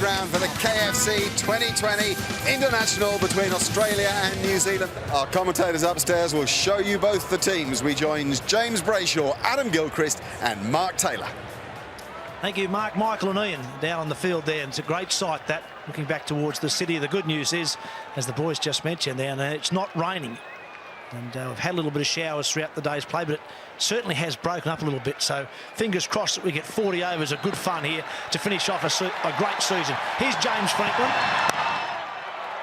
background for the KFC 2020 International between Australia and New Zealand. Our commentators upstairs will show you both the teams. We joined James Brayshaw, Adam Gilchrist and Mark Taylor. Thank you, Mark, Michael and Ian down on the field there. And it's a great sight, that, looking back towards the city. The good news is, as the boys just mentioned down there, it's not raining. And we've had a little bit of showers throughout the day's play, but it certainly has broken up a little bit. So fingers crossed that we get 40 overs of good fun here to finish off a great season. Here's James Franklin.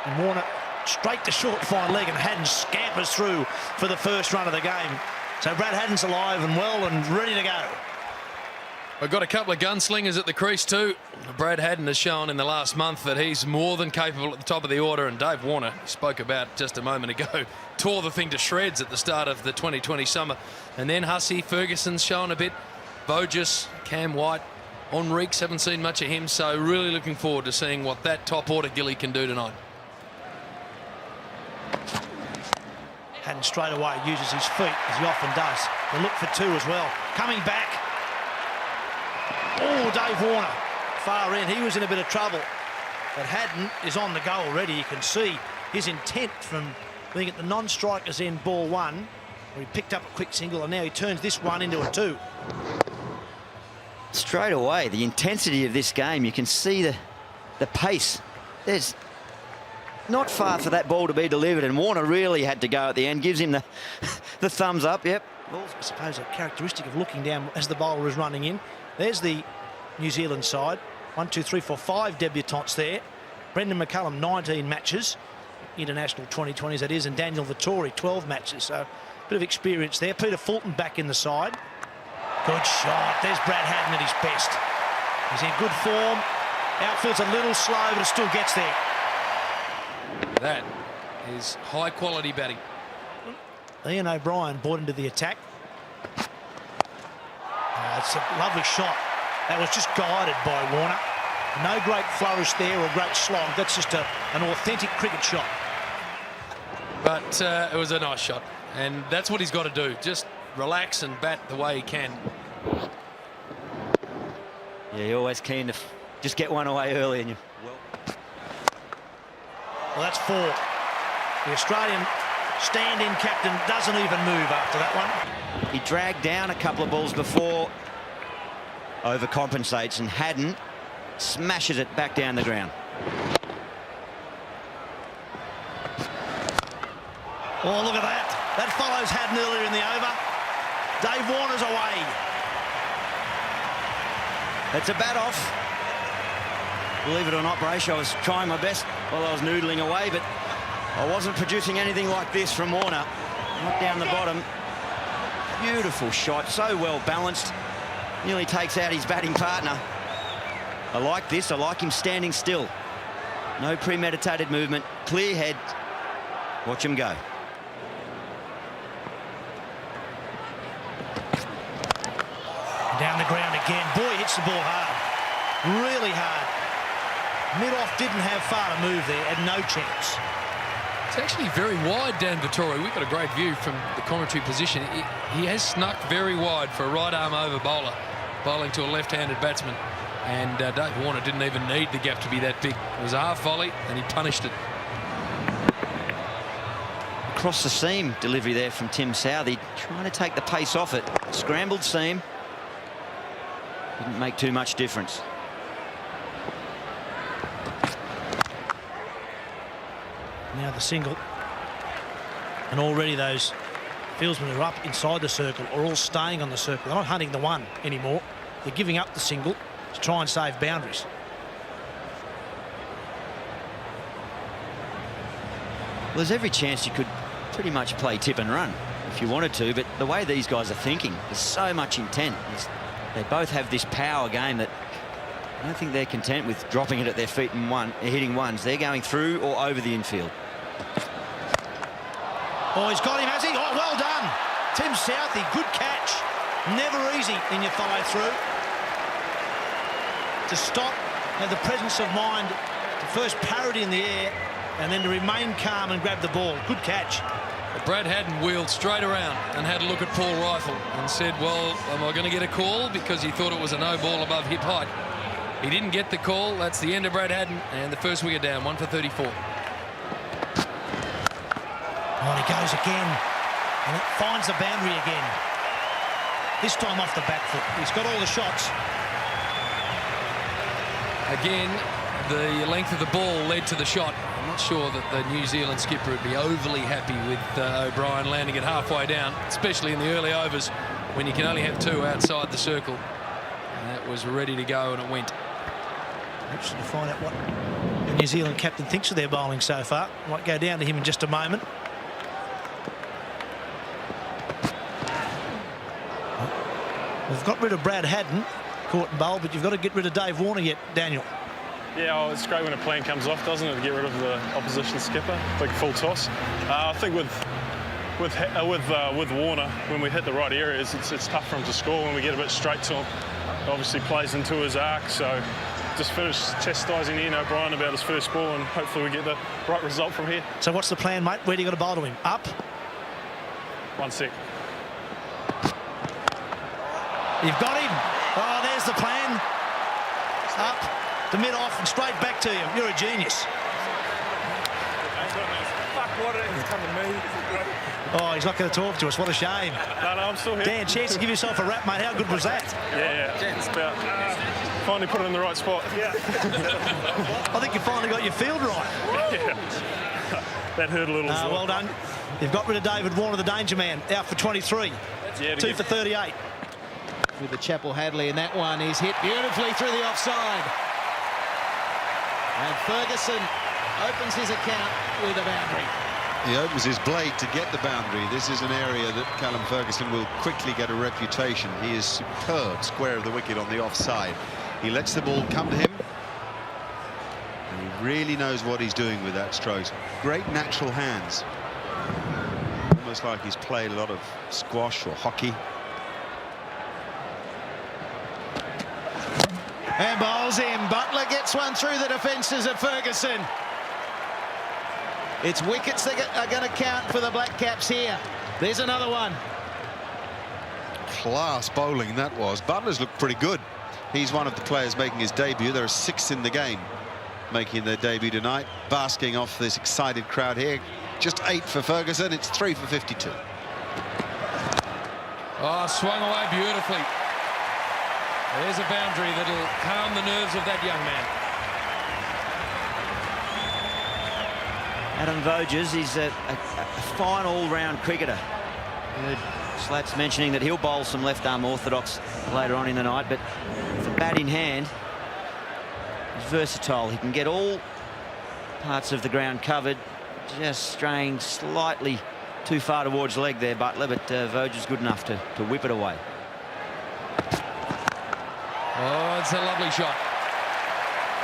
And Warner straight to short fine leg, and Haddon scampers through for the first run of the game. So Brad Haddon's alive and well and ready to go. We've got a couple of gunslingers at the crease too. Brad Haddon has shown in the last month that he's more than capable at the top of the order, and Dave Warner spoke about just a moment ago, tore the thing to shreds at the start of the 2020 summer. And then Hussey, Ferguson's shown a bit, Voges, Cam White, Enriques, haven't seen much of him, so really looking forward to seeing what that top order Gilly can do tonight. Haddon straight away uses his feet, as he often does. The look for two as well. Coming back. Oh, Dave Warner, far in. He was in a bit of trouble. But Haddon is on the go already. You can see his intent from being at the non-striker's end, ball one, where he picked up a quick single, and now he turns this one into a two. Straight away, the intensity of this game, you can see the pace. There's not far for that ball to be delivered, and Warner really had to go at the end. Gives him the thumbs up, yep. Well, I suppose a characteristic of looking down as the bowler is running in. There's the New Zealand side. 1, 2, 3, 4, 5 debutants there. Brendan McCullum, 19 matches. International 2020s, that is. And Daniel Vittori, 12 matches. So a bit of experience there. Peter Fulton back in the side. Good shot. There's Brad Haddon at his best. He's in good form. Outfield's a little slow, but it still gets there. That is high quality batting. Ian O'Brien brought into the attack. It's a lovely shot. That was just guided by Warner. No great flourish there or great slog. That's just an authentic cricket shot. But it was a nice shot, and that's what he's got to do. Just relax and bat the way he can. Yeah, you're always keen to just get one away early. And well, that's four. The Australian stand-in captain doesn't even move after that one. He dragged down a couple of balls before, overcompensates, and Haddon smashes it back down the ground. Oh, look at that. That follows Haddon earlier in the over. Dave Warner's away. It's a bat off. Believe it or not, Brayshaw, I was trying my best while I was noodling away, but I wasn't producing anything like this from Warner. Not down the bottom. Beautiful shot, so well balanced. Nearly takes out his batting partner. I like this. I like him standing still. No premeditated movement. Clear head. Watch him go. Down the ground again. Boy, hits the ball hard. Really hard. Mid-off didn't have far to move there. Had no chance. It's actually very wide, Dan Vittori. We've got a great view from the commentary position. He has snuck very wide for a right-arm over bowler, bowling to a left-handed batsman. And Dave Warner didn't even need the gap to be that big. It was a half volley, and he punished it. Across the seam delivery there from Tim Southey, trying to take the pace off it. Scrambled seam. Didn't make too much difference. Now the single, and already those fieldsmen who are up inside the circle are all staying on the circle. They're not hunting the one anymore. They're giving up the single to try and save boundaries. Well, there's every chance you could pretty much play tip and run if you wanted to, but the way these guys are thinking, there's so much intent. They both have this power game that I don't think they're content with dropping it at their feet and hitting ones. They're going through or over the infield. Oh, he's got him, has he? Oh, well done. Tim Southey, good catch. Never easy in your follow-through. To stop, have the presence of mind to first parry it in the air and then to remain calm and grab the ball. Good catch. Well, Brad Haddon wheeled straight around and had a look at Paul Rifle and said, well, am I going to get a call? Because he thought it was a no ball above hip height. He didn't get the call. That's the end of Brad Haddon, and the first wicket down, 1 for 34. Oh, he goes again, and it finds the boundary again. This time off the back foot. He's got all the shots. Again, the length of the ball led to the shot. I'm not sure that the New Zealand skipper would be overly happy with O'Brien landing it halfway down, especially in the early overs when you can only have 2 outside the circle. And that was ready to go, and it went. Interesting to find out what the New Zealand captain thinks of their bowling so far. Might go down to him in just a moment. We've got rid of Brad Haddon, caught and bowled, but you've got to get rid of Dave Warner yet, Daniel. Yeah, well, it's great when a plan comes off, doesn't it, to get rid of the opposition skipper, like a full toss. I think with Warner, when we hit the right areas, it's tough for him to score when we get a bit straight to him. It obviously plays into his arc, so just finish chastising Ian O'Brien about his first ball, and hopefully we get the right result from here. So what's the plan, mate? Where do you got to bowl to him? Up? 1 sec. You've got him. Oh, there's the plan. Up, to mid-off, and straight back to you. You're a genius. Fuck, what is coming to me? Oh, he's not going to talk to us. What a shame. No, I'm still here. Dan, chance to give yourself a rap, mate. How good was that? Yeah. It's about finally put it in the right spot. Yeah. I think you finally got your field right. Yeah. That hurt a little as well. Well done. You've got rid of David Warner, the danger man, out for 23. Yeah, 2 for 38. With the Chappell Hadley, and that one is hit beautifully through the offside. And Ferguson opens his account with a boundary. He opens his blade to get the boundary. This is an area that Callum Ferguson will quickly get a reputation. He is superb, square of the wicket on the offside. He lets the ball come to him, and he really knows what he's doing with that stroke. Great natural hands. Almost like he's played a lot of squash or hockey. And bowls in. Butler gets one through the defences of Ferguson. It's wickets that are going to count for the Black Caps here. There's another one. Class bowling that was. Butler's looked pretty good. He's one of the players making his debut. There are 6 in the game making their debut tonight, basking off this excited crowd here. Just 8 for Ferguson. It's 3 for 52. Oh, swung away beautifully. There's a boundary that'll calm the nerves of that young man. Adam Voges is a fine all-round cricketer. Heard Slats mentioning that he'll bowl some left-arm orthodox later on in the night, but with a bat in hand, he's versatile. He can get all parts of the ground covered, just straying slightly too far towards leg there, Butler, but Voges good enough to whip it away. Oh, it's a lovely shot.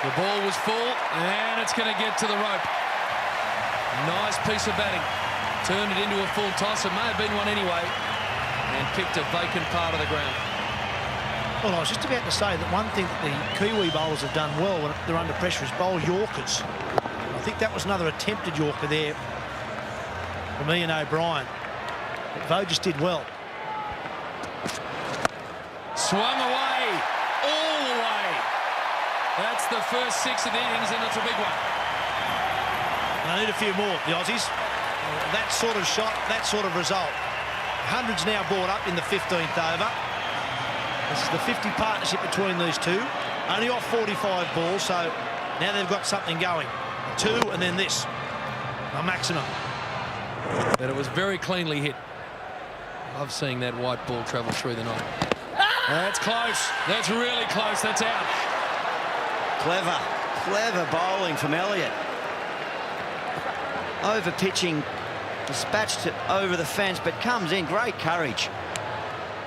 The ball was full, and it's going to get to the rope. Nice piece of batting. Turned it into a full toss. It may have been one anyway, and picked a vacant part of the ground. Well, I was just about to say that one thing that the Kiwi bowlers have done well when they're under pressure is bowl Yorkers. I think that was another attempted Yorker there from Ian O'Brien. But Voges did well. Swung away, all the way. That's the first 6 of the innings, and it's a big one. I need a few more, the Aussies. That sort of shot, that sort of result. 100's now brought up in the 15th over. This is the 50 partnership between these two. Only off 45 balls, so now they've got something going. 2 and then this, a maximum. But it was very cleanly hit. Love seeing that white ball travel through the night. That's close. That's really close. That's out. Clever bowling from Elliott. Over pitching, dispatched it over the fence, but comes in. Great courage.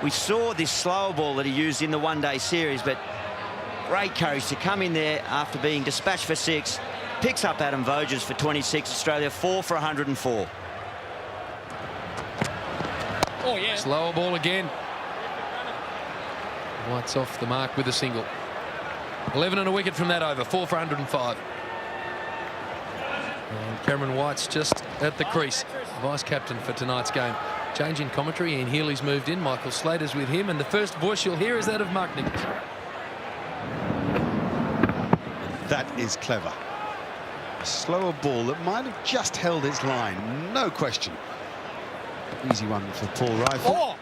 We saw this slower ball that he used in the one-day series, but great courage to come in there after being dispatched for 6. Picks up Adam Voges for 26. Australia 4 for 104. Oh, yeah. Slower ball again. White's off the mark with a single. 11 and a wicket from that over. 4 for 105. And Cameron White's just at the crease, vice captain for tonight's game. Change in commentary. Ian Healy's moved in. Michael Slater's with him, and the first voice you'll hear is that of Mark Nichols. That is clever. A slower ball that might have just held its line, no question. Easy one for Paul Rifle. Oh!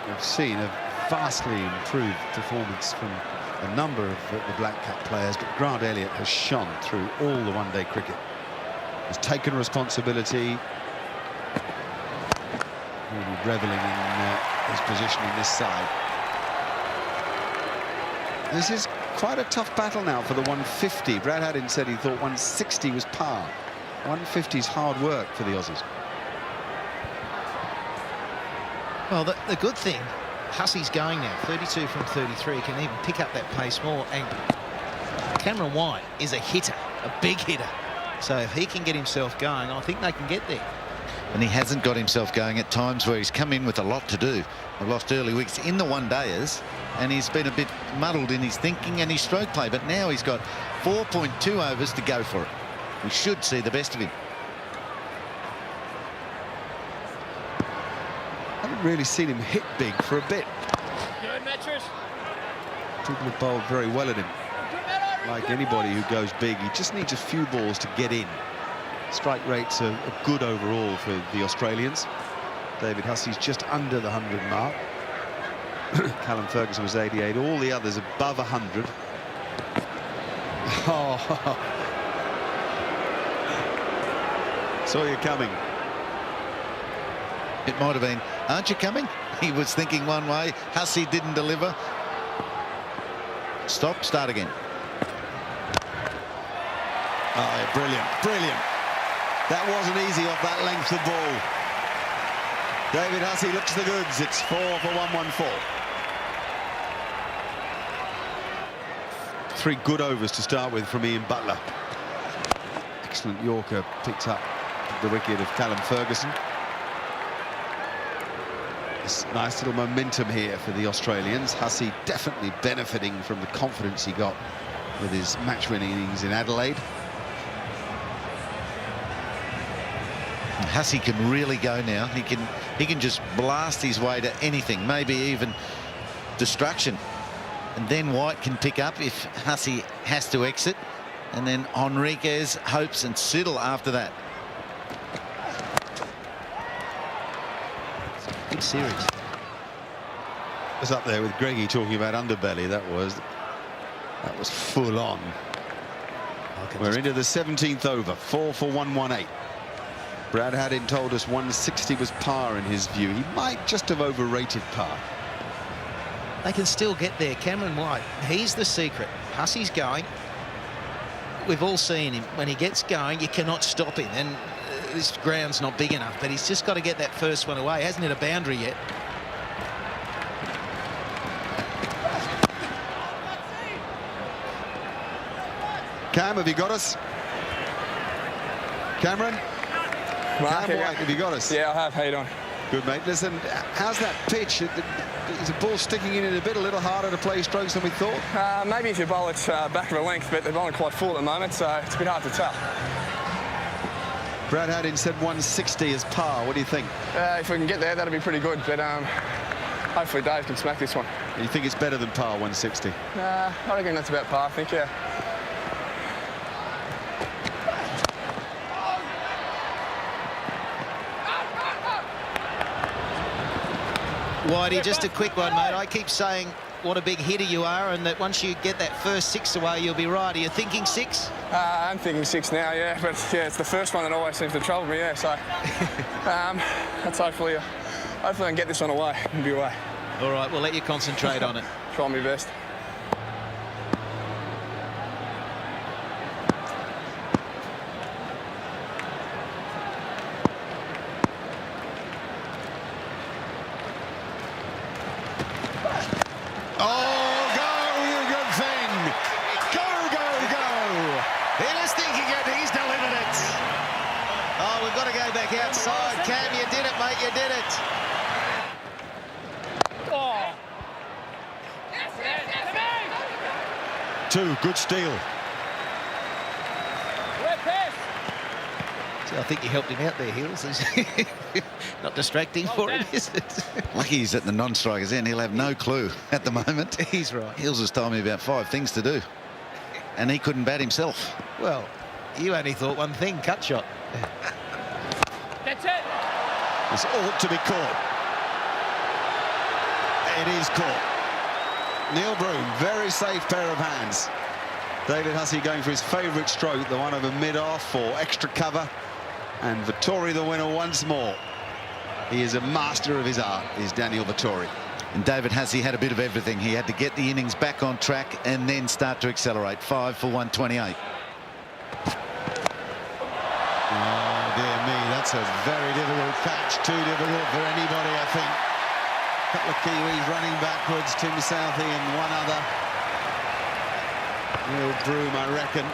We've seen a vastly improved performance from a number of the Black Cap players, but Grant Elliott has shone through all the one-day cricket. Has taken responsibility, really reveling in his position in this side. This is quite a tough battle now for the 150. Brad Haddin said he thought 160 was par. 150 is hard work for the Aussies. Well, the good thing, Hussey's going now, 32 from 33, can even pick up that pace more. And Cameron White is a hitter, a big hitter. So if he can get himself going, I think they can get there. And he hasn't got himself going at times where he's come in with a lot to do. I've lost early weeks in the one-dayers, and he's been a bit muddled in his thinking and his stroke play. But now he's got 4.2 overs to go for it. We should see the best of him. I haven't really seen him hit big for a bit. Good, Mattress. People have bowled very well at him. Like anybody who goes big, he just needs a few balls to get in. Strike rates are good overall for the Australians. David Hussey's just under the 100 mark. Callum Ferguson was 88. All the others above 100. Oh. Saw you coming. It might have been, aren't you coming? He was thinking one way. Hussey didn't deliver. Stop, start again. Oh, brilliant, brilliant. That wasn't easy off that length of ball. David Hussey looks the goods. It's 4 for 114. 3 good overs to start with from Ian Butler. Excellent Yorker picked up the wicket of Callum Ferguson. This nice little momentum here for the Australians. Hussey definitely benefiting from the confidence he got with his match-winning innings in Adelaide. Hussey can really go now. He can just blast his way to anything, maybe even destruction. And then White can pick up if Hussey has to exit. And then Henriquez, Hopes and Siddle after that. Good series. Was up there with Greggy talking about underbelly. That was full on. We're into the 17th over. 4 for 118. Brad Haddin told us 160 was par in his view. He might just have overrated par. They can still get there. Cameron White, he's the secret. Hussey's going. We've all seen him. When he gets going, you cannot stop him. And this ground's not big enough, but he's just got to get that first one away. He hasn't hit a boundary yet. Cam, have you got us? Cameron? Mark, Cam White, have you got us? Yeah, I have. How you doing? Good, mate. Listen, how's that pitch? Is the ball sticking in it a little harder to play strokes than we thought? Maybe if you bowl it back of a length, but they're bowling quite full at the moment, so it's a bit hard to tell. Brad Haddin said 160 is par. What do you think? If we can get there, that'll be pretty good, but hopefully Dave can smack this one. You think it's better than par, 160? I reckon that's about par, I think, yeah. Whitey, just a quick one, mate. I keep saying what a big hitter you are, and that once you get that first 6 away, you'll be right. Are you thinking 6? I'm thinking 6 now, yeah, but yeah, it's the first one that always seems to trouble me, yeah, so that's hopefully I can get this one away and be away. All right, we'll let you concentrate on it. Try my best. Outside, Cam, you did it, mate, you did it. Oh. 2, good steal. See, I think you helped him out there, Hills. Not distracting for him, is it? Lucky he's at the non-strikers end. He'll have no clue at the moment. He's right. Hills has told me about 5 things to do. and he couldn't bat himself. Well, you only thought one thing, cut shot. That's it. This ought to be caught. It is caught. Neil Broom, very safe pair of hands. David Hussey going for his favourite stroke, the one over mid-off for extra cover. And Vettori the winner once more. He is a master of his art, is Daniel Vettori. And David Hussey had a bit of everything. He had to get the innings back on track and then start to accelerate. 5 for 128. Oh, dear me, that's a very difficult catch. Too difficult for anybody, I think. A couple of Kiwis running backwards, Tim Southey and one other. Neil Broom, I reckon.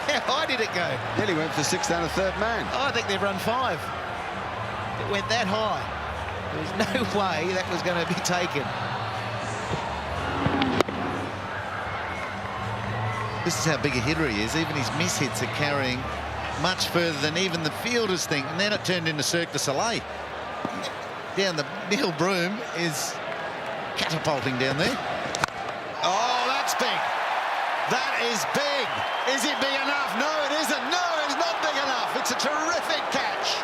How high did it go? Nearly went for 6th and a 3rd man. Oh, I think they've run 5. It went that high. There was no way that was going to be taken. This is how big a hitter he is. Even his miss hits are carrying much further than even the fielders think. And then it turned into Cirque du Soleil. Down the Neil Broom is catapulting down there. Oh, that's big. That is big. Is it big enough? No, it isn't. No, it's not big enough. It's a terrific catch.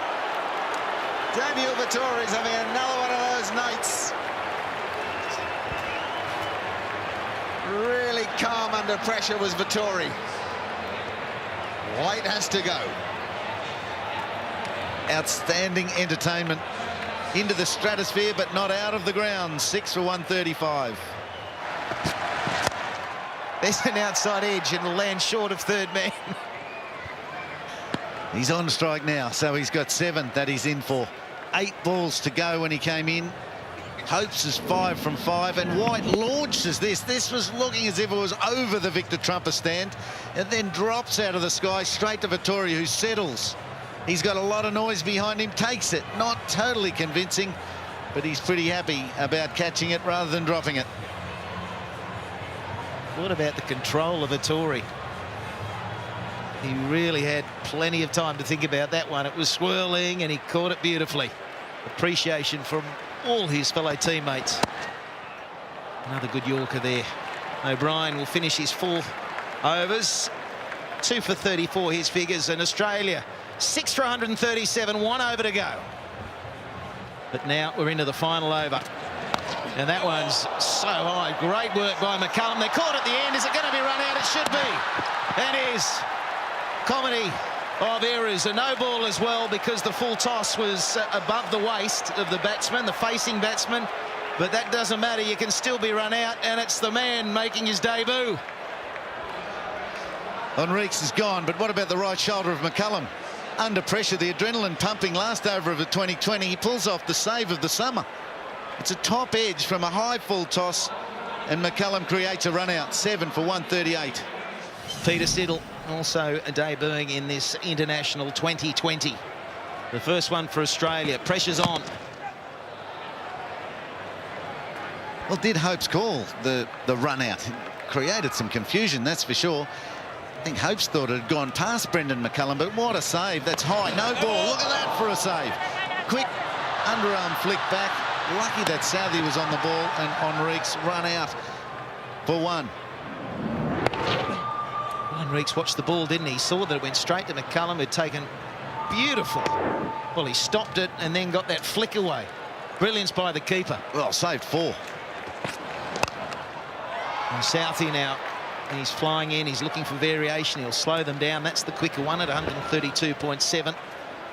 Daniel Vettori is having another one of those nights. Really calm under pressure was Vettori. White has to go. Outstanding entertainment into the stratosphere, but not out of the ground. 6 for 135. There's an outside edge and will land short of 3rd man. He's on strike now, so he's got 7 that he's in for. 8 balls to go when he came in. Hopes is 5 from 5, and White launches this. This was looking as if it was over the Victor Trumper stand, and then drops out of the sky straight to Vettori, who settles. He's got a lot of noise behind him, takes it. Not totally convincing, but he's pretty happy about catching it rather than dropping it. What about the control of Vettori? He really had plenty of time to think about that one. It was swirling and he caught it beautifully. Appreciation from all his fellow teammates. Another good Yorker there. O'Brien will finish his 4 overs. 2 for 34 his figures, and Australia 6 for 137, 1 over to go. But now we're into the final over. And that one's so high. Great work by McCullum. They caught at the end. Is it going to be run out? It should be. It is. Comedy of errors. A no ball as well, because the full toss was above the waist of the batsman, the facing batsman. But that doesn't matter. You can still be run out, and it's the man making his debut. Henriques is gone, but what about the right shoulder of McCullum? Under pressure, the adrenaline pumping last over of the 2020. He pulls off the save of the summer. It's a top edge from a high full toss, and McCullum creates a run out. 7 for 138. Peter Siddle also debuting in this international 2020. The first one for Australia. Pressure's on. Well, did Hope's call the run out? It created some confusion, that's for sure. I think Hope's thought it had gone past Brendan McCullum, but what a save. That's high. No ball. Look at that for a save. Quick underarm flick back. Lucky that Southey was on the ball, and Henriques run out for 1. Henriques watched the ball, didn't he? Saw that it went straight to McCullum, who'd taken beautiful. Well, he stopped it and then got that flick away. Brilliance by the keeper. Well, saved 4. And Southey now, he's flying in. He's looking for variation. He'll slow them down. That's the quicker one at 132.7.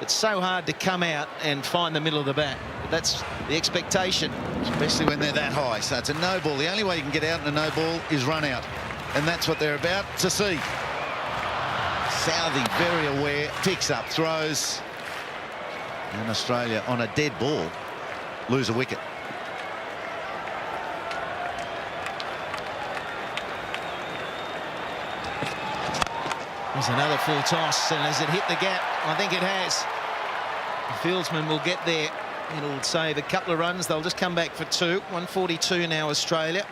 It's so hard to come out and find the middle of the bat. But that's the expectation. Especially when they're that high. So it's a no ball. The only way you can get out in a no ball is run out. And that's what they're about to see. Southey very aware, picks up, throws. And Australia on a dead ball lose a wicket. There's another full toss, and has it hit the gap? I think it has. The fieldsman will get there. It'll save a couple of runs. They'll just come back for 2. 142 now, Australia.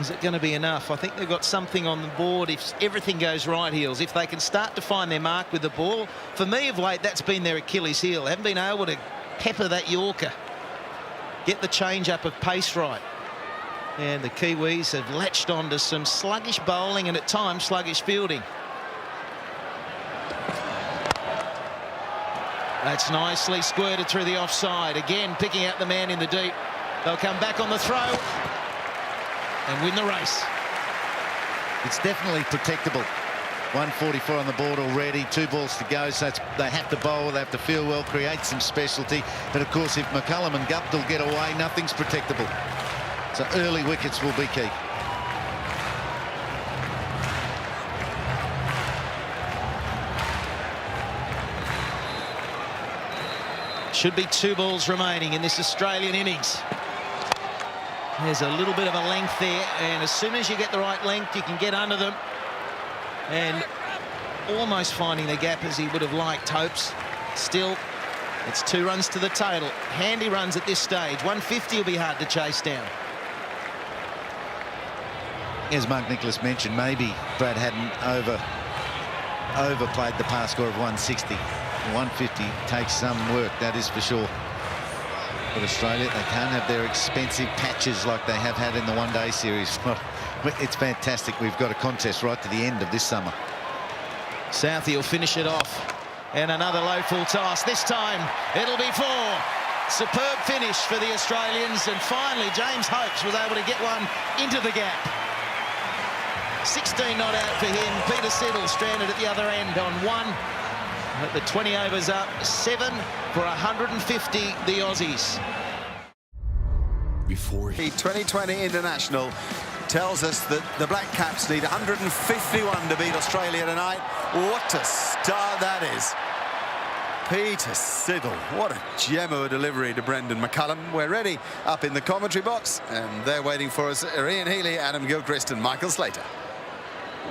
Is it going to be enough? I think they've got something on the board if everything goes right, Heels. If they can start to find their mark with the ball. For me, of late, that's been their Achilles heel. They haven't been able to pepper that Yorker. Get the change-up of pace right. And the Kiwis have latched onto some sluggish bowling and at times sluggish fielding. That's nicely squirted through the offside. Again, picking out the man in the deep. They'll come back on the throw and win the race. It's definitely protectable. 144 on the board already, 2 balls to go, so they have to bowl, they have to feel well, create some specialty. But of course, if McCullum and Guptill get away, nothing's protectable. So early wickets will be key. Should be 2 balls remaining in this Australian innings. There's a little bit of a length there, and as soon as you get the right length, you can get under them. And almost finding the gap as he would have liked, Hopes. Still, it's 2 runs to the total. Handy runs at this stage. 150 will be hard to chase down. As Mark Nicholas mentioned, maybe Brad hadn't overplayed the pass score of 160. 150 takes some work, that is for sure. But Australia, they can't have their expensive patches like they have had in the one-day series. It's fantastic. We've got a contest right to the end of this summer. Southey will finish it off. And another low full toss. This time, it'll be 4. Superb finish for the Australians. And finally, James Hopes was able to get one into the gap. 16 not out for him. Peter Siddle stranded at the other end on 1. At the 20 overs up, 7 for 150, the Aussies. Before the 2020 International tells us that the Black Caps need 151 to beat Australia tonight. What a start that is. Peter Siddle, what a gem of a delivery to Brendan McCullum. We're ready up in the commentary box, and they're waiting for us. Ian Healy, Adam Gilchrist and Michael Slater.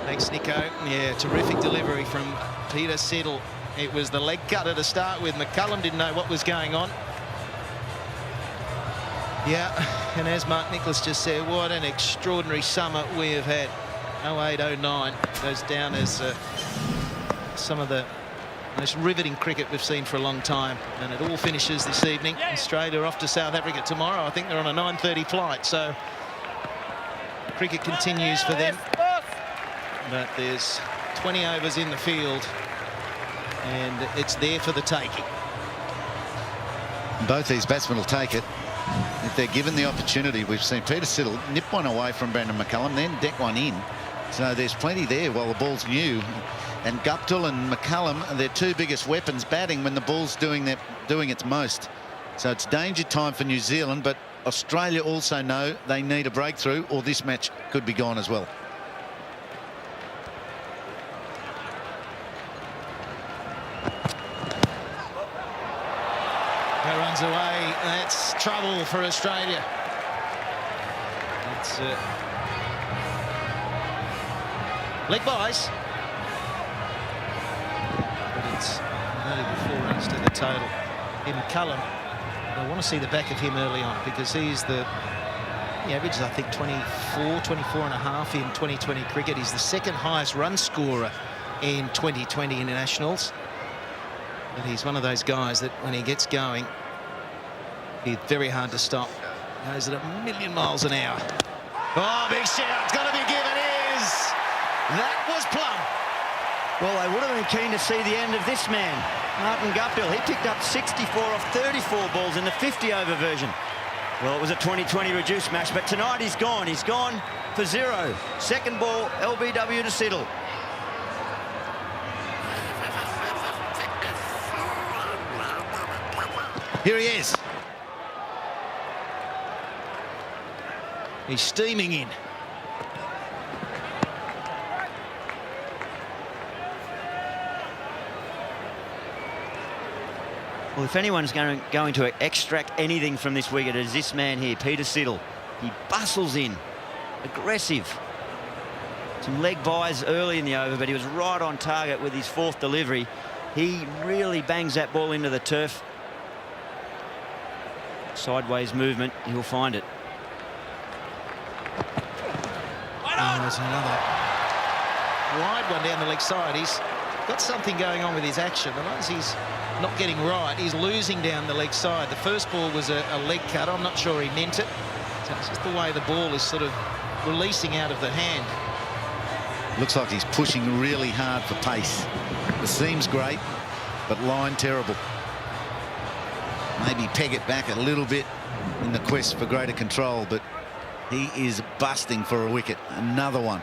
Thanks, Nico. Yeah, terrific delivery from Peter Siddle. It was the leg cutter to start with. McCullum didn't know what was going on. Yeah, and as Mark Nicholas just said, what an extraordinary summer we have had. 08-09 goes down as some of the most riveting cricket we've seen for a long time. And it all finishes this evening. Australia are off to South Africa tomorrow. I think they're on a 9:30 flight, so cricket continues for them. But there's 20 overs in the field, and it's there for the taking. Both these batsmen will take it if they're given the opportunity. We've seen Peter Siddle nip one away from Brendan McCullum, then deck one in. So there's plenty there while the ball's new. And Guptill and McCullum are their 2 biggest weapons batting when the ball's doing its most. So it's danger time for New Zealand, but Australia also know they need a breakthrough or this match could be gone as well. Runs away. That's trouble for Australia. It's leg byes, but it's only 4 runs to the total. In McCullum, I want to see the back of him early on because he's he averages, I think, 24 and a half in 2020 cricket. He's the 2nd highest run scorer in 2020 internationals. But he's one of those guys that when he gets going, he's very hard to stop. Goes at 1,000,000 miles an hour. Oh, big shout. It's got to be given. It is. That was plumb. Well, they would have been keen to see the end of this man, Martin Guptill. He picked up 64 off 34 balls in the 50-over version. Well, it was a 2020 reduced match, but tonight he's gone. He's gone for 0. Second ball, LBW to Siddle. Here he is. He's steaming in. Well, if anyone's going to extract anything from this wicket, it is this man here, Peter Siddle. He bustles in, aggressive. Some leg byes early in the over, but he was right on target with his 4th delivery. He really bangs that ball into the turf. Sideways movement, he'll find it. Oh, there's another wide one down the leg side. He's got something going on with his action. The ones he's not getting right, he's losing down the leg side. The first ball was a leg cut. I'm not sure he meant it. It's It's just the way the ball is sort of releasing out of the hand. Looks like he's pushing really hard for pace. The seam's great, but line terrible. Maybe peg it back a little bit in the quest for greater control, but he is busting for a wicket. Another one.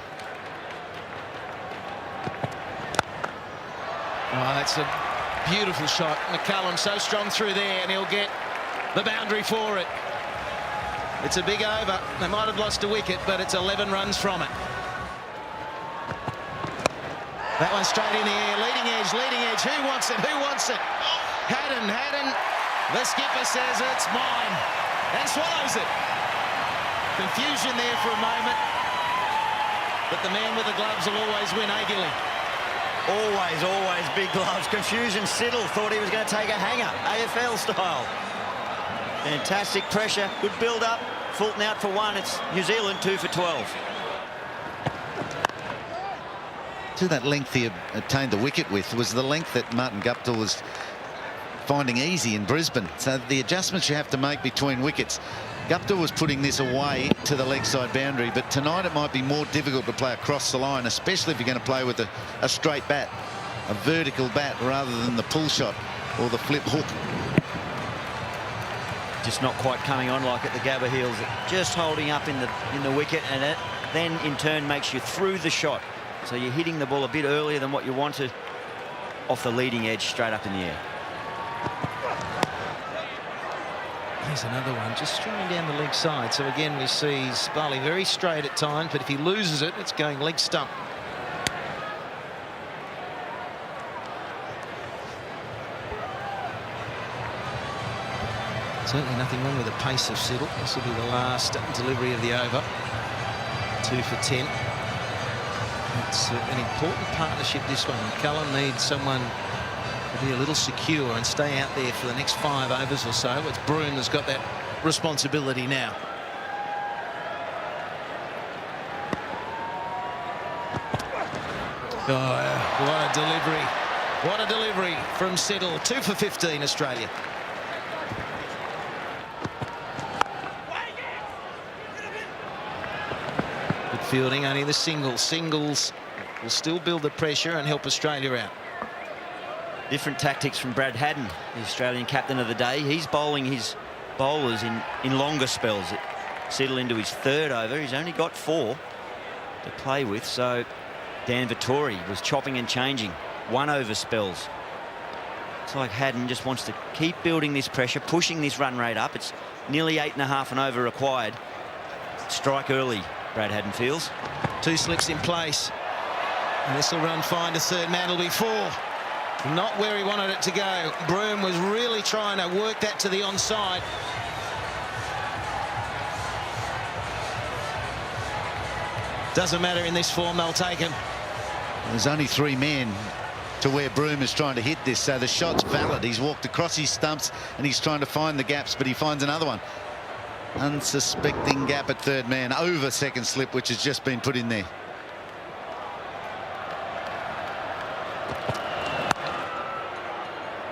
Oh, that's a beautiful shot. McCullum so strong through there, and he'll get the boundary for it. It's a big over. They might have lost a wicket, but it's 11 runs from it. That one straight in the air. Leading edge, leading edge. Who wants it? Who wants it? Haddon. The skipper says it's mine and swallows it. Confusion there for a moment, but the man with the gloves will always win, eh, Gilly? Always big gloves. Confusion. Siddle thought he was going to take a hanger, AFL style. Fantastic pressure, good build-up. Fulton out for one. It's New Zealand 2 for 12. To that length he obtained the wicket with was the length that Martin Guptill was finding easy in Brisbane. So the adjustments you have to make between wickets. Guptill was putting this away to the leg side boundary, but tonight it might be more difficult to play across the line, especially if you're going to play with a straight bat, a vertical bat, rather than the pull shot or the flip hook. Just not quite coming on like at the Gabba Hills. Just holding up in the wicket, and it then in turn makes you through the shot. So you're hitting the ball a bit earlier than what you wanted off the leading edge, straight up in the air. Here's another one, just streaming down the leg side. So again, we see Sparley very straight at times, but if he loses it, it's going leg stump. Certainly nothing wrong with the pace of Siddle. This will be the last delivery of the over. 2 for 10. It's an important partnership, this one. McCullum needs someone to be a little secure and stay out there for the next 5 overs or so. It's Broome that's got that responsibility now. Oh, what a delivery. What a delivery from Siddle. 2 for 15, Australia. Fielding, only the singles will still build the pressure and help Australia out. Different tactics from Brad Haddon, the Australian captain of the day. He's bowling his bowlers in longer spells. Settle into his 3rd over. He's only got 4 to play with, so Dan Vettori was chopping and changing 1 over spells. It's like Haddon just wants to keep building this pressure, pushing this run rate up. It's nearly 8.5 an over required. Strike early, Brad Haddon feels. 2 slips in place, and this will run fine to third man. It'll be 4. Not where he wanted it to go. Broome was really trying to work that to the onside. Doesn't matter in this form, they'll take him. There's only 3 men to where Broome is trying to hit this, so the shot's valid. He's walked across his stumps and he's trying to find the gaps, but he finds another one. Unsuspecting gap at third man over second slip, which has just been put in there.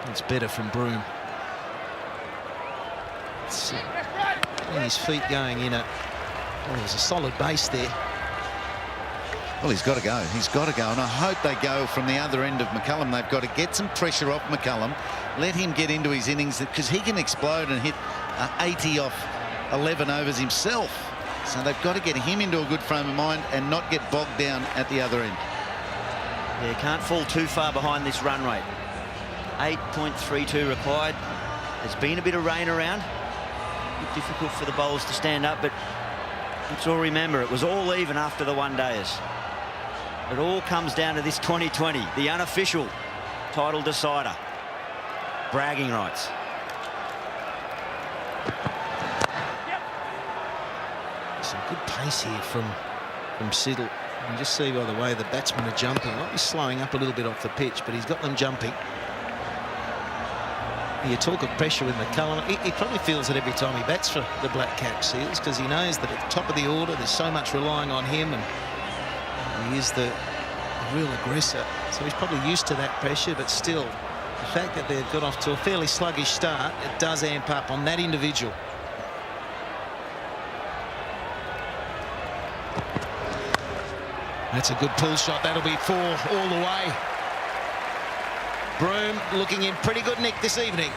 It's better from Broome. And his feet going in a... Well, there's a solid base there. Well, he's got to go. He's got to go, and I hope they go from the other end of McCullum. They've got to get some pressure off McCullum, let him get into his innings, because he can explode and hit 80 off 11 overs himself. So they've got to get him into a good frame of mind and not get bogged down at the other end. Yeah, can't fall too far behind this run rate. 8.32 required. There's been a bit of rain around. A bit difficult for the bowlers to stand up, but let's all remember it was all even after the one-dayers. It all comes down to this 2020, the unofficial title decider. Bragging rights. Some good pace here from Siddle. You can just see by the way the batsmen are jumping. Might be slowing up a little bit off the pitch, but he's got them jumping. You talk of pressure with McCullum. He probably feels it every time he bats for the Black Cap Seals, because he knows that at the top of the order there's so much relying on him, and he is the real aggressor. So he's probably used to that pressure, but still, the fact that they've got off to a fairly sluggish start, it does amp up on that individual. That's a good pull shot. That'll be 4 all the way. Broome looking in pretty good nick this evening.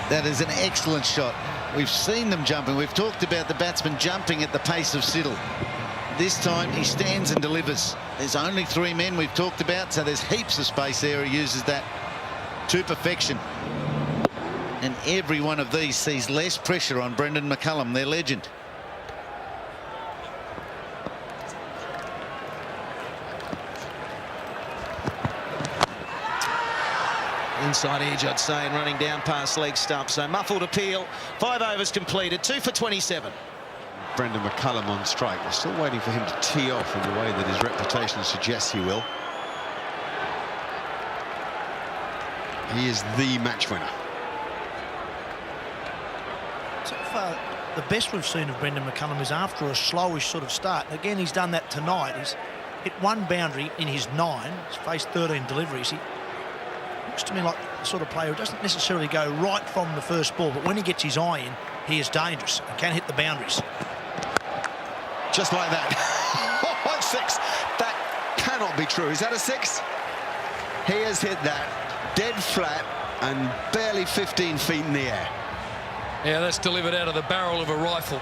That is an excellent shot. We've seen them jumping. We've talked about the batsman jumping at the pace of Siddle. This time he stands and delivers. There's only 3 men we've talked about, so there's heaps of space there. He uses that to perfection. And every one of these sees less pressure on Brendan McCullum, their legend. Inside edge, I'd say, and running down past leg stump. So muffled appeal. 5 overs completed. 2 for 27. Brendan McCullum on strike. We're still waiting for him to tee off in the way that his reputation suggests he will. He is the match winner. So far, the best we've seen of Brendan McCullum is after a slowish sort of start. And again, he's done that tonight. He's hit 1 boundary in his 9. He's faced 13 deliveries. He looks to me like the sort of player who doesn't necessarily go right from the first ball, but when he gets his eye in, he is dangerous and can hit the boundaries. Just like that. 6. That cannot be true. Is that a 6? He has hit that dead flat and barely 15 feet in the air. Yeah, that's delivered out of the barrel of a rifle.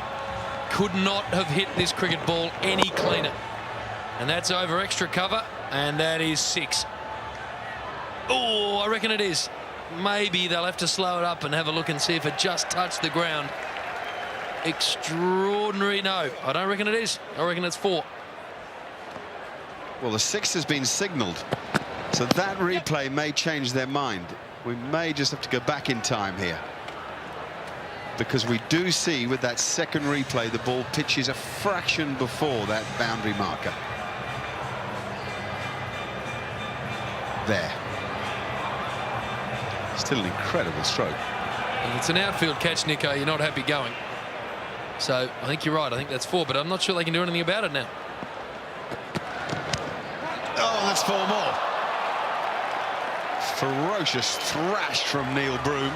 Could not have hit this cricket ball any cleaner. And that's over extra cover, and that is 6. Oh, I reckon it is. Maybe they'll have to slow it up and have a look and see if it just touched the ground. Extraordinary. No, I don't reckon it is. I reckon it's 4. Well, the 6 has been signalled, so that replay may change their mind. We may just have to go back in time here, because we do see with that second replay the ball pitches a fraction before that boundary marker. There. Still an incredible stroke. If it's an outfield catch, Nico, you're not happy going. So I think you're right. I think that's 4, but I'm not sure they can do anything about it now. Oh, that's 4 more. Ferocious thrash from Neil Broome.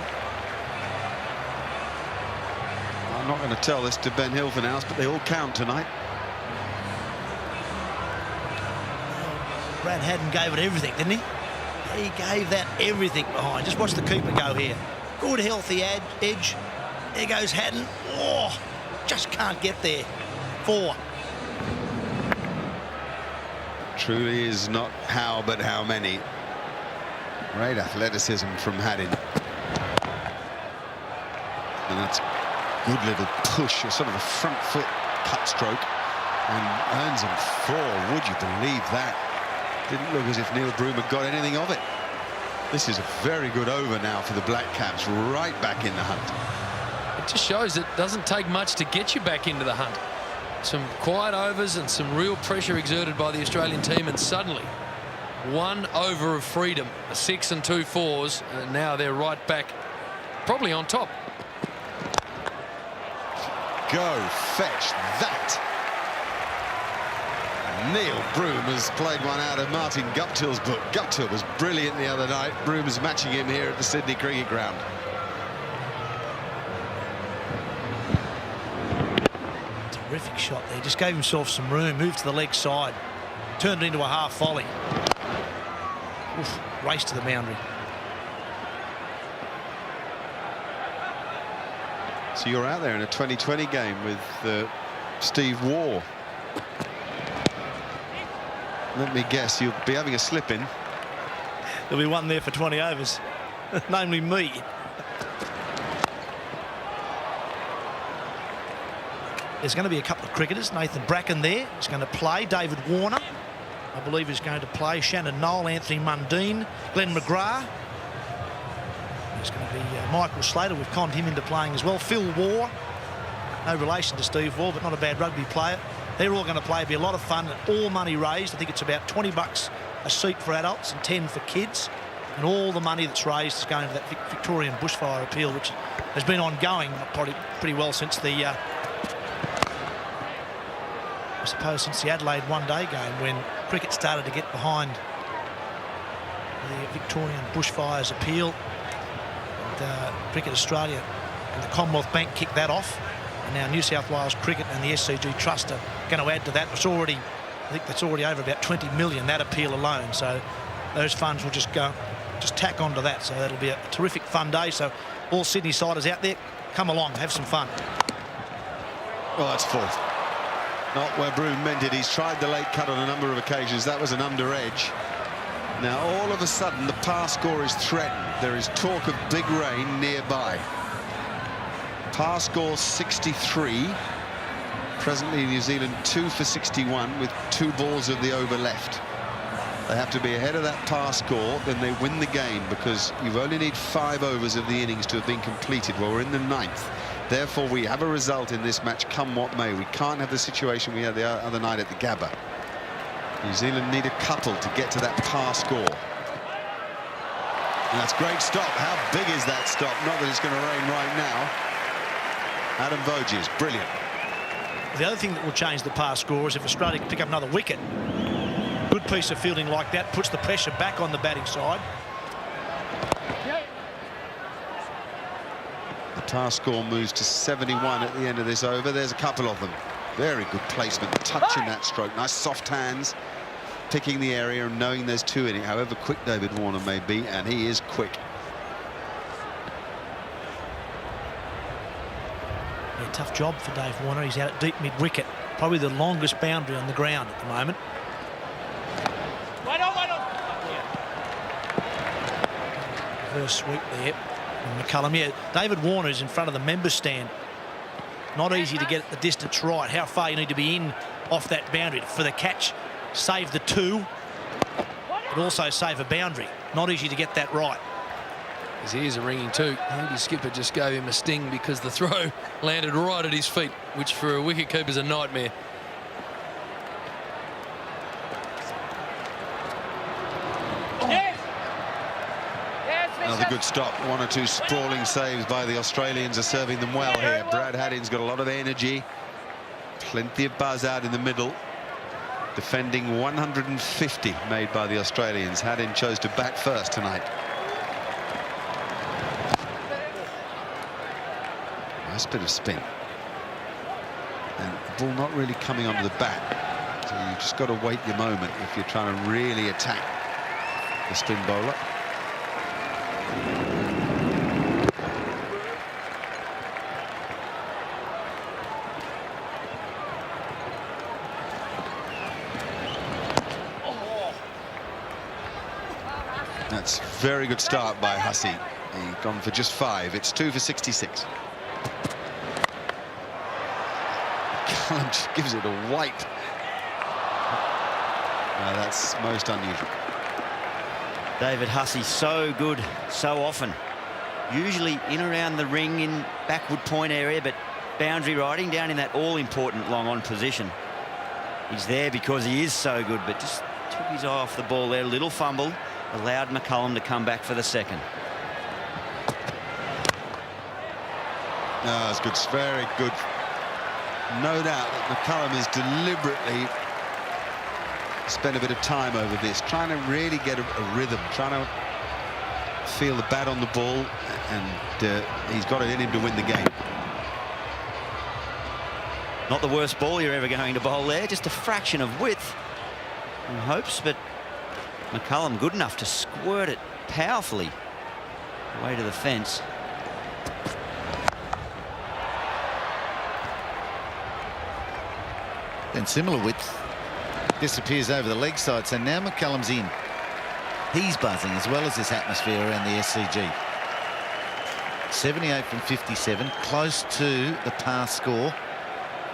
I'm not going to tell this to Ben Hill for now, but they all count tonight. Brad Haddon gave it everything, didn't he? He gave that everything behind. Just watch the keeper go here. Good healthy edge. There goes Haddon. Oh, just can't get there. 4. Truly is not how, but how many. Great athleticism from Haddon. And that's a good little push, a sort of a front foot cut stroke, and earns him 4. Would you believe that? Didn't look as if Neil Broome had got anything of it. This is a very good over now for the Black Caps, right back in the hunt. It just shows it doesn't take much to get you back into the hunt. Some quiet overs and some real pressure exerted by the Australian team, and suddenly 1 over of freedom, a 6 and 2 4s, and now they're right back, probably on top. Go fetch that. Neil Broome has played one out of Martin Guptill's book. Guptill was brilliant the other night. Broome's matching him here at the Sydney Cricket Ground. Terrific shot there. Just gave himself some room, moved to the leg side, turned it into a half volley. Oof, race to the boundary. So you're out there in a 2020 game with Steve Waugh. Let me guess, you'll be having a slip-in. There'll be one there for 20 overs, namely me. There's going to be a couple of cricketers. Nathan Bracken there is going to play. David Warner, I believe, is going to play. Shannon Noel, Anthony Mundine, Glenn McGrath. There's going to be Michael Slater. We've conned him into playing as well. Phil Waugh, no relation to Steve Waugh, but not a bad rugby player. They're all going to play. It'll be a lot of fun. All money raised. I think it's about $20 a seat for adults and 10 for kids. And all the money that's raised is going to that Victorian bushfire appeal, which has been ongoing probably pretty well since the, I suppose, since the Adelaide one-day game, when cricket started to get behind the Victorian bushfires appeal. And Cricket Australia and the Commonwealth Bank kicked that off. And now New South Wales Cricket and the SCG Trust are going to add to that. I think that's already over about 20 million, that appeal alone. So those funds will just tack onto that. So that'll be a terrific fun day. So all Sydney siders out there, come along, have some fun. Well, that's full. Not where Broome meant it. He's tried the late cut on a number of occasions. That was an under edge. Now, all of a sudden, the par score is threatened. There is talk of big rain nearby. Par score 63. Presently, New Zealand 2 for 61 with 2 balls of the over left. They have to be ahead of that par score, then they win the game, because you only need 5 overs of the innings to have been completed. Well, we're in the 9th. Therefore, we have a result in this match, come what may. We can't have the situation we had the other night at the Gabba. New Zealand need a couple to get to that par score. And that's a great stop. How big is that stop? Not that it's going to rain right now. Adam Voges, brilliant. The other thing that will change the par score is if Australia can pick up another wicket. Good piece of fielding like that puts the pressure back on the batting side. The par score moves to 71 at the end of this over. There's a couple of them. Very good placement, touching that stroke. Nice soft hands, picking the area and knowing there's 2 in it, however quick David Warner may be, and he is quick. Yeah, tough job for Dave Warner. He's out at deep mid-wicket. Probably the longest boundary on the ground at the moment. Wait on. Reverse sweep there. And McCullum, yeah, David Warner's in front of the members stand. Not easy to get the distance right. How far you need to be in off that boundary for the catch. Save the 2, but also save a boundary. Not easy to get that right. His ears are ringing too. I think his skipper just gave him a sting because the throw landed right at his feet, which for a wicketkeeper is a nightmare. Another good stop. 1 or 2 sprawling saves by the Australians are serving them well here. Brad Haddin's got a lot of energy. Plenty of buzz out in the middle. Defending 150 made by the Australians. Haddin chose to bat first tonight. Nice bit of spin. And the ball not really coming onto the bat. So you've just got to wait your moment if you're trying to really attack the spin bowler. That's a very good start by Hussey. He's gone for just 5. It's 2 for 66. Cullen just gives it a wipe. No, that's most unusual. David Hussey, so good so often. Usually in around the ring in backward point area, but boundary riding down in that all-important long-on position. He's there because he is so good, but just took his eye off the ball there. A little fumble, allowed McCullum to come back for the second. No, it's good, very good. No doubt that McCullum has deliberately spent a bit of time over this, trying to really get a rhythm, trying to feel the bat on the ball, and he's got it in him to win the game. Not the worst ball you're ever going to bowl there, just a fraction of width in hopes, but McCullum good enough to squirt it powerfully away to the fence. Then similar width disappears over the leg side, so now McCullum's in. He's buzzing as well as this atmosphere around the SCG. 78 from 57, close to the par score.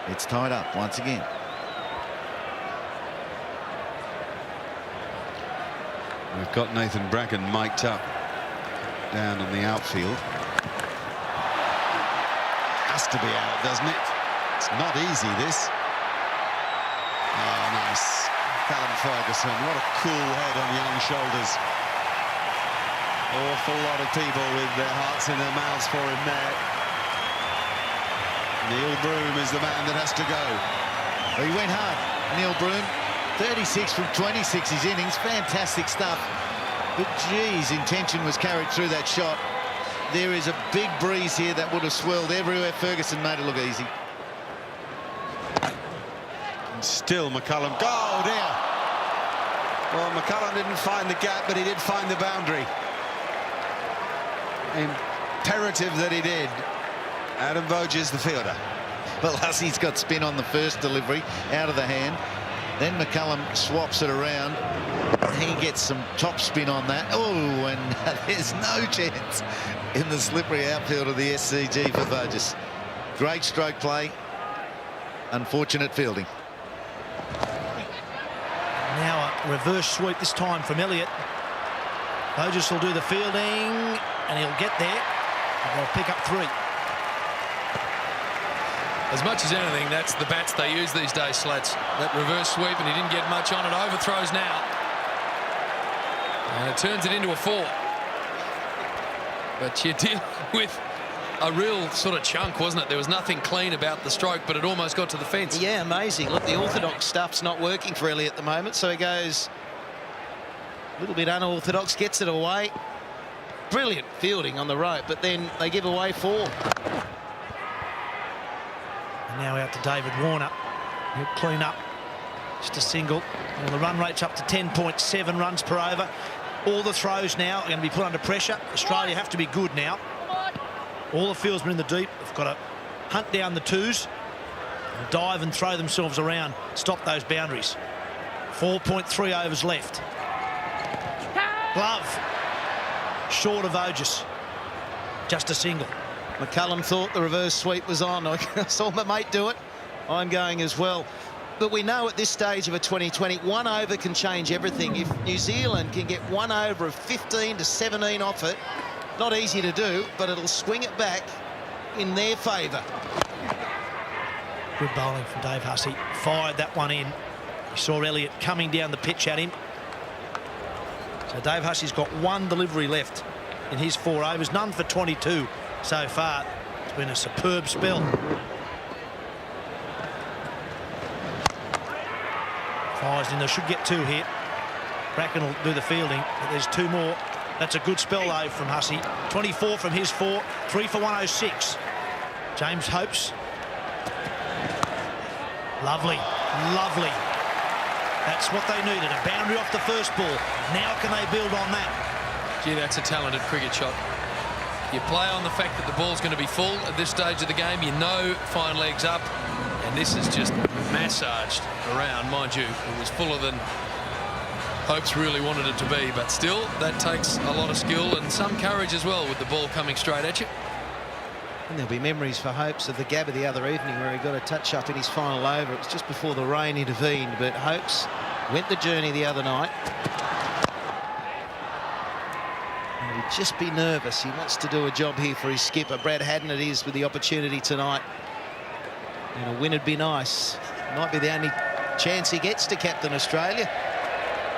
It's tied up once again. We've got Nathan Bracken mic'd up down in the outfield. Has to be out, doesn't it? It's not easy, this. Oh, nice. Callum Ferguson, what a cool head on young shoulders. Awful lot of people with their hearts in their mouths for him there. Neil Broome is the man that has to go. Well, he went hard, Neil Broome. 36 from 26 his innings, fantastic stuff. But geez, intention was carried through that shot. There is a big breeze here that would have swirled everywhere. Ferguson made it look easy. And still McCullum. Oh, dear. Well, McCullum didn't find the gap, but he did find the boundary. Imperative that he did. Adam Voges, the fielder. Well, Hussey's got spin on the first delivery, out of the hand. Then McCullum swaps it around. He gets some top spin on that. Oh, and there's no chance in the slippery outfield of the SCG for Voges. Great stroke play. Unfortunate fielding. Now a reverse sweep this time from Elliott. Voges will do the fielding, and he'll get there. And they'll pick up 3. As much as anything, that's the bats they use these days, Slats. That reverse sweep, and he didn't get much on it. Overthrows now. And it turns it into a 4. But you're dealing with a real sort of chunk, wasn't it? There was nothing clean about the stroke, but it almost got to the fence. Yeah, amazing. Look, the orthodox stuff's not working for Elliott at the moment, so he goes a little bit unorthodox, gets it away. Brilliant fielding on the rope, but then they give away 4. And now out to David Warner. He'll clean up. Just a single. Well, the run rate's up to 10.7 runs per over. All the throws now are going to be put under pressure. Australia have to be good now. All the fieldsmen in the deep have got to hunt down the 2s, and dive and throw themselves around. Stop those boundaries. 4.3 overs left. Glove. Short of Voges. Just a single. McCullum thought the reverse sweep was on. I saw my mate do it. I'm going as well. But we know at this stage of a 2020, 1 over can change everything. If New Zealand can get 1 over of 15 to 17 off it, not easy to do, but it'll swing it back in their favour. Good bowling from Dave Hussey. Fired that one in. You saw Elliott coming down the pitch at him. So Dave Hussey's got 1 delivery left in his 4 overs. None for 22 so far. It's been a superb spell. Fires in. They should get 2 here. Bracken will do the fielding, but there's 2 more. That's a good spell, though, from Hussey. 24 from his 4. 3 for 106. James hopes. Lovely. Lovely. That's what they needed. A boundary off the first ball. Now can they build on that? Gee, that's a talented cricket shot. You play on the fact that the ball's going to be full at this stage of the game. You know fine legs up. And this is just massaged around. Mind you, it was fuller than Hopes really wanted it to be. But still, that takes a lot of skill and some courage as well with the ball coming straight at you. And there'll be memories for Hopes of the Gabba the other evening where he got a touch-up in his final over. It was just before the rain intervened, but Hopes went the journey the other night. And he'd just be nervous. He wants to do a job here for his skipper. Brad Haddon it is with the opportunity tonight. And a win would be nice. Might be the only chance he gets to captain Australia.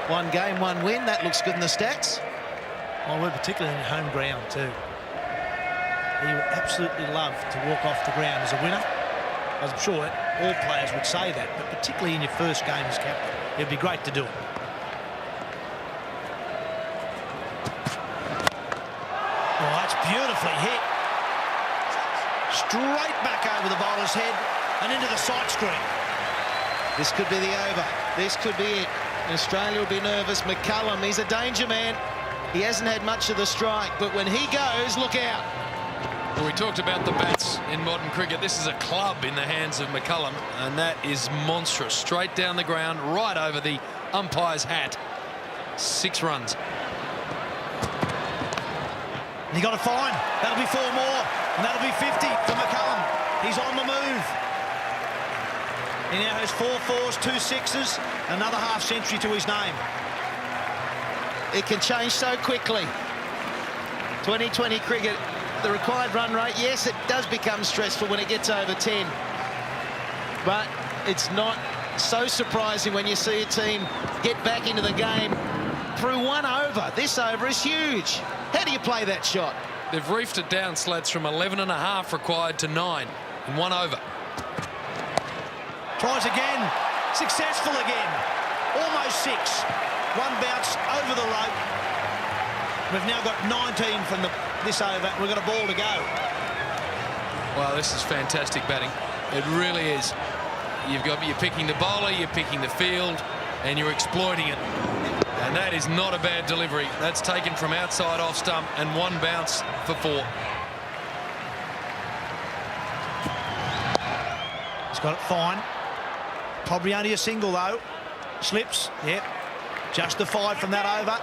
1 game, 1 win. That looks good in the stats. Well, we're particularly in home ground too. He would absolutely love to walk off the ground as a winner. I'm sure all players would say that, but particularly in your first game as captain, it'd be great to do it. Oh, that's beautifully hit. Straight back over the bowler's head and into the sight screen. This could be the over. This could be it. Australia will be nervous. McCullum, he's a danger man. He hasn't had much of the strike, but when he goes, look out. Well, we talked about the bats in modern cricket. This is a club in the hands of McCullum, and that is monstrous. Straight down the ground, right over the umpire's hat. 6 runs. And he got a fine. That'll be 4 more, and that'll be 50 for McCullum. He's on the move. He now has 4 4s, 2 6s, another half century to his name. It can change so quickly. 2020 cricket, the required run rate, yes, it does become stressful when it gets over 10. But it's not so surprising when you see a team get back into the game through 1 over. This over is huge. How do you play that shot? They've reefed it down, Slats, from 11.5 required to 9 in 1 over. Tries again. Successful again. Almost 6. 1 bounce over the rope. We've now got 19 from this over. We've got a ball to go. Wow, this is fantastic batting. It really is. You're picking the bowler, you're picking the field, and you're exploiting it. And that is not a bad delivery. That's taken from outside off stump and one bounce for 4. He's got it fine. Probably only a single though. Slips, yep. Justified from that over.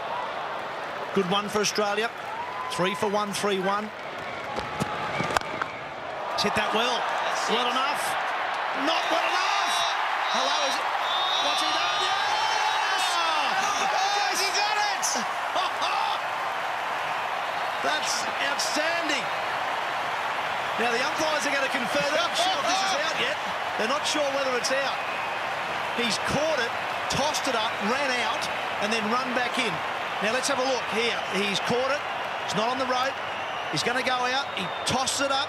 Good one for Australia. 3 for 1, 3-1. He's hit that well. Well enough. Not well enough. Hello, is it? What's he done? Yes! Yes, he got it! That's outstanding. Now the umpires are going to confer. They're not sure if this is out yet. They're not sure whether it's out. He's caught it, tossed it up, ran out, and then run back in. Now let's have a look here. He's caught it. It's not on the rope. He's going to go out. He tosses it up,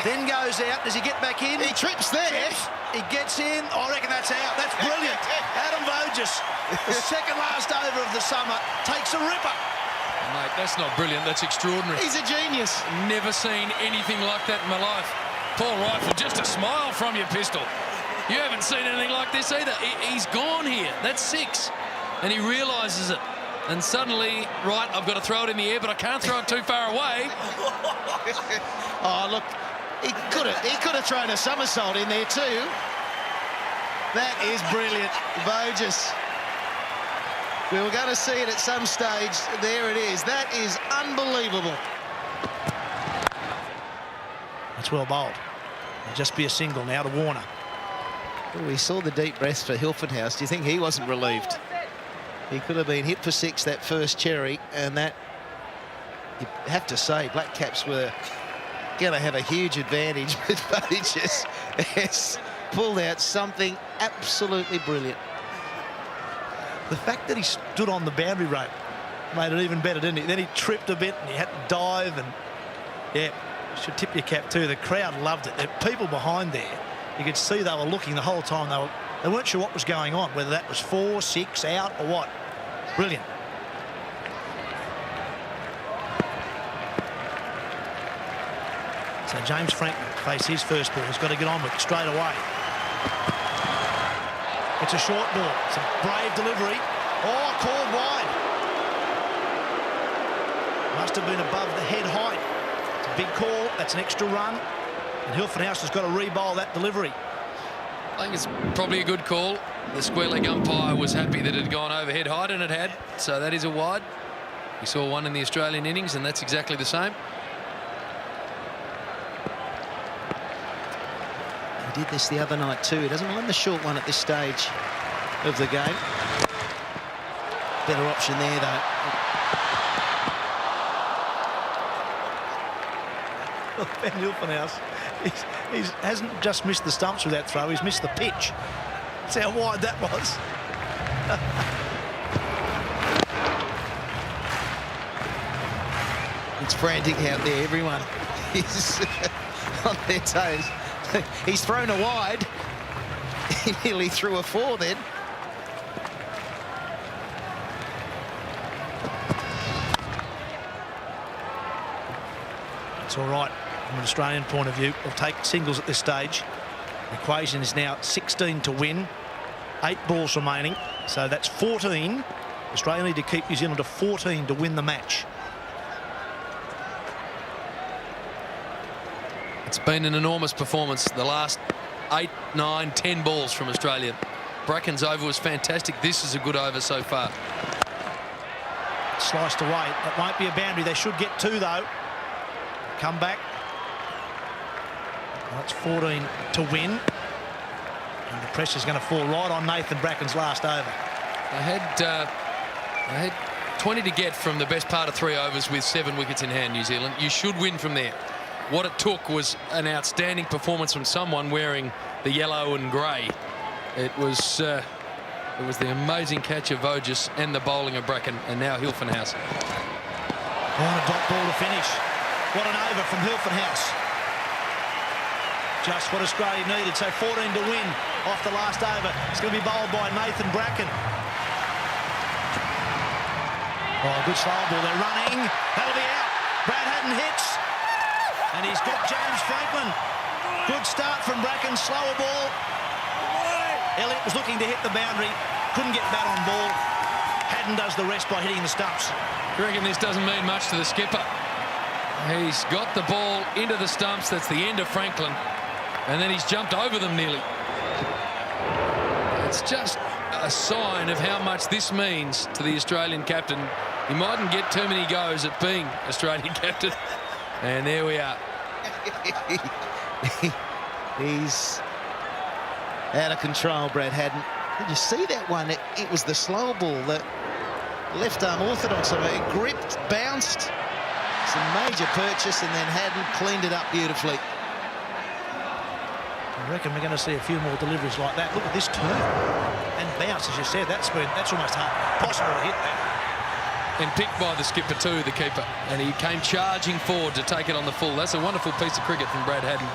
then goes out. Does he get back in? He trips there. Trips. He gets in. I reckon that's out. That's brilliant. Adam Voges, the second last over of the summer, takes a ripper. Mate, that's not brilliant. That's extraordinary. He's a genius. Never seen anything like that in my life. Paul Rifle, just a smile from your pistol. You haven't seen anything like this either. He's gone here. That's 6. And he realises it. And suddenly, right, I've got to throw it in the air, but I can't throw it too far away. Oh, look, he could have thrown a somersault in there too. That is brilliant, Voges. We were going to see it at some stage. There it is. That is unbelievable. That's well bowled. It'll just be a single now to Warner. Well, we saw the deep breath for Hilfenhaus. Do you think he wasn't relieved? He could have been hit for 6 that first cherry, and that, you have to say, Black Caps were going to have a huge advantage, but Voges has pulled out something absolutely brilliant. The fact that he stood on the boundary rope made it even better, didn't he? Then he tripped a bit and he had to dive, and yeah, should tip your cap too. The crowd loved it. There were people behind there. You could see they were looking the whole time. They weren't sure what was going on, whether that was 4, 6, out or what. Brilliant. So James Franklin faces his first ball. He's got to get on with it straight away. It's a short ball. It's a brave delivery. Oh, called wide. Must have been above the head height. It's a big call. That's an extra run. And Hilfenhaus has got to re-bowl that delivery. I think it's probably a good call. The square leg umpire was happy that it had gone over head height, and it had. So that is a wide. We saw one in the Australian innings, and that's exactly the same. He did this the other night too. He doesn't mind the short one at this stage of the game. Better option there though. Ben Hilfenhaus, he hasn't just missed the stumps with that throw, he's missed the pitch. That's how wide that was. It's frantic out there. Everyone is on their toes. He's thrown a wide. He nearly threw a 4 then. It's all right from an Australian point of view. We'll take singles at this stage. The equation is now 16 to win, 8 balls remaining, so that's 14. Australia need to keep New Zealand to 14 to win the match. It's been an enormous performance. The last 8, 9, 10 balls from Australia. Bracken's over was fantastic. This is a good over so far. Sliced away. That won't be a boundary. They should get 2 though. Come back. That's 14 to win. And the pressure's going to fall right on Nathan Bracken's last over. They had 20 to get from the best part of 3 overs with 7 wickets in hand, New Zealand. You should win from there. What it took was an outstanding performance from someone wearing the yellow and grey. It was the amazing catch of Voges and the bowling of Bracken, and now Hilfenhaus. What a dot ball to finish. What an over from Hilfenhaus. Just what Australia needed. So 14 to win off the last over. It's going to be bowled by Nathan Bracken. Oh, good slow ball. They're running. That'll be out. Brad Haddon hits. And he's got James Franklin. Good start from Bracken. Slower ball. Elliott was looking to hit the boundary, couldn't get bat on ball. Haddon does the rest by hitting the stumps. I reckon this doesn't mean much to the skipper. He's got the ball into the stumps. That's the end of Franklin. And then he's jumped over them nearly. It's just a sign of how much this means to the Australian captain. He mightn't get too many goes at being Australian captain. And there we are. He's out of control, Brad Haddon. Did you see that one? It was the slow ball, the left arm orthodox. So it gripped, bounced. Some major purchase, and then Haddon cleaned it up beautifully. I reckon we're going to see a few more deliveries like that. Look at this turn and bounce, as you said. That's almost possible to hit that. And picked by the skipper too, the keeper. And he came charging forward to take it on the full. That's a wonderful piece of cricket from Brad Haddon.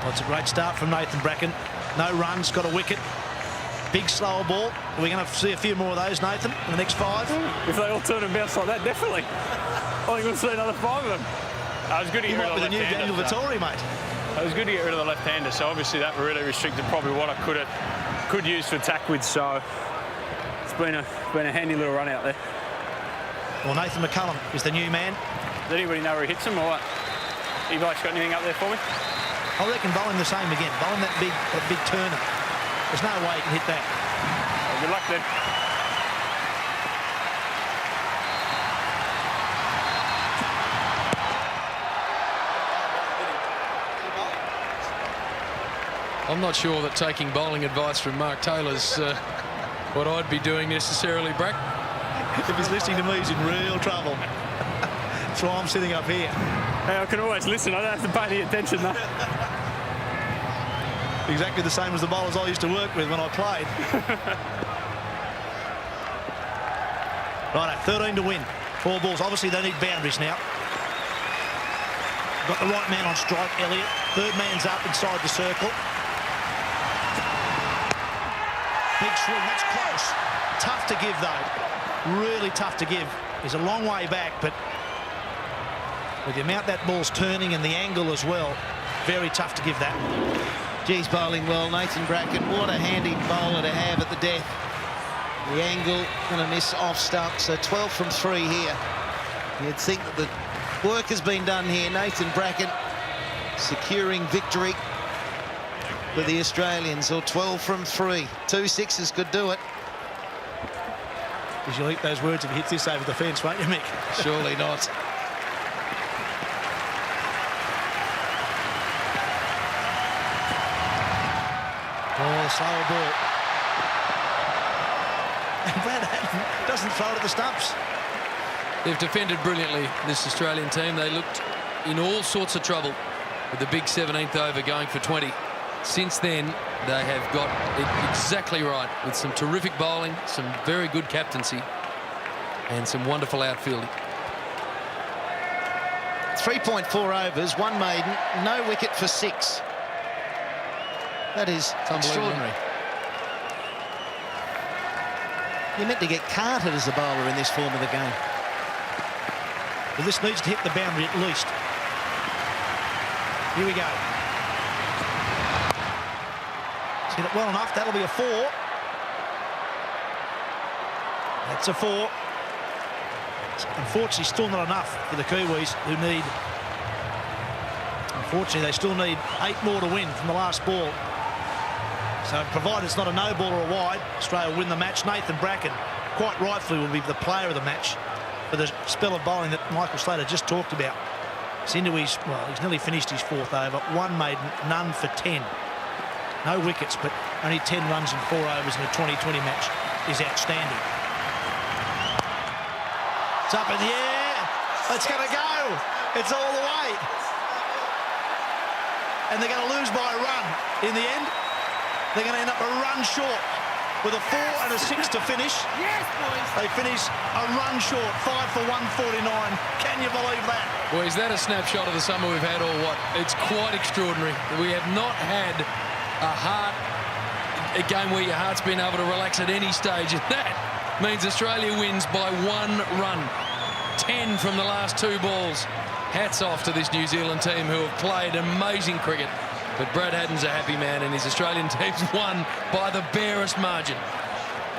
Well, it's a great start from Nathan Bracken. No runs, got a wicket. Big slower ball. Are we going to see a few more of those, Nathan, in the next 5? If they all turn and bounce like that, definitely. I think we'll see another 5 of them. It was good to get rid of the with the new Daniel Vittori, mate. It was good to get rid of the left-hander, so obviously that really restricted probably what I could use to attack with, so it's been a handy little run out there. Well, Nathan McCullum is the new man. Does anybody know where he hits him or what? You guys got anything up there for me? I reckon bowling the same again. Bowling that big turner. There's no way he can hit that. Well, good luck then. I'm not sure that taking bowling advice from Mark Taylor's what I'd be doing necessarily, Brack. If he's listening to me, he's in real trouble. That's why I'm sitting up here. Hey, I can always listen. I don't have to pay any attention, though. Exactly the same as the bowlers I used to work with when I played. Right, 13 to win. 4 balls. Obviously, they need boundaries now. Got the right man on strike, Elliott. Third man's up inside the circle. Big swing, that's close. Tough to give, though. Really tough to give. He's a long way back, but with the amount that ball's turning and the angle as well, very tough to give that. Geez, bowling well, Nathan Bracken. What a handy bowler to have at the death. The angle, going to miss off stump, so 12 from 3 here. You'd think that the work has been done here. Nathan Bracken securing victory for the Australians, or 12 from 3. 2 sixes could do it. Because you'll eat those words if he hits this over the fence, won't you, Mick? Surely not. Oh, slower ball. And Brad Haddon doesn't throw it at the stumps. They've defended brilliantly, this Australian team. They looked in all sorts of trouble with the big 17th over going for 20. Since then, they have got it exactly right with some terrific bowling, some very good captaincy, and some wonderful outfielding. 3.4 overs, 1 maiden, no wicket for 6. That is extraordinary. You're meant to get carted as a bowler in this form of the game. Well, this needs to hit the boundary at least. Here we go. Hit it well enough. That'll be a 4. That's a 4. It's unfortunately still not enough for the Kiwis, who need... Unfortunately, they still need 8 more to win from the last ball. So provided it's not a no ball or a wide, Australia will win the match. Nathan Bracken, quite rightfully, will be the player of the match for the spell of bowling that Michael Slater just talked about. It's into his, well, he's nearly finished his 4th over. 1 maiden, none for 10. No wickets, but only 10 runs in 4 overs in a 2020 match is outstanding. It's up in the air. It's going to go. It's all the way. And they're going to lose by a run in the end. They're going to end up a run short with a 4 and a 6 to finish. Yes, boys. They finish a run short, 5 for 149. Can you believe that? Well, is that a snapshot of the summer we've had or what? It's quite extraordinary. We have not had a game where your heart's been able to relax at any stage. And that means Australia wins by 1 run. 10 from the last 2 balls. Hats off to this New Zealand team who have played amazing cricket But Brad Haddon's a happy man, and his Australian team's won by the barest margin.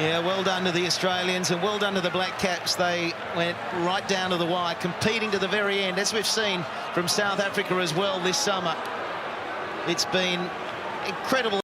Yeah, well done to the Australians and well done to the Black Caps. They went right down to the wire, competing to the very end, as we've seen from South Africa as well this summer. It's been incredible.